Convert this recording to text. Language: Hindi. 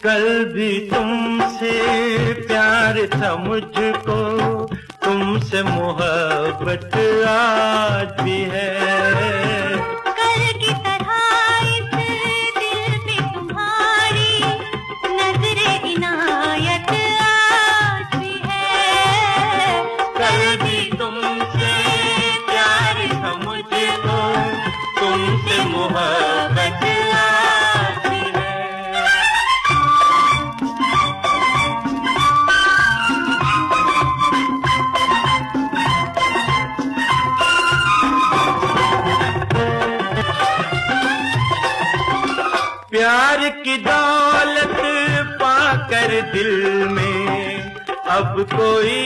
कल भी तुमसे प्यार था मुझको, तुमसे मोहब्बत आज भी है। कल की तरह इस दिल पे तुम्हारी नजरे इनायत आज भी है। कल भी तुमसे प्यार था मुझको, तुमसे मोहब्बत आज भी है। प्यार की दौलत पाकर दिल में अब कोई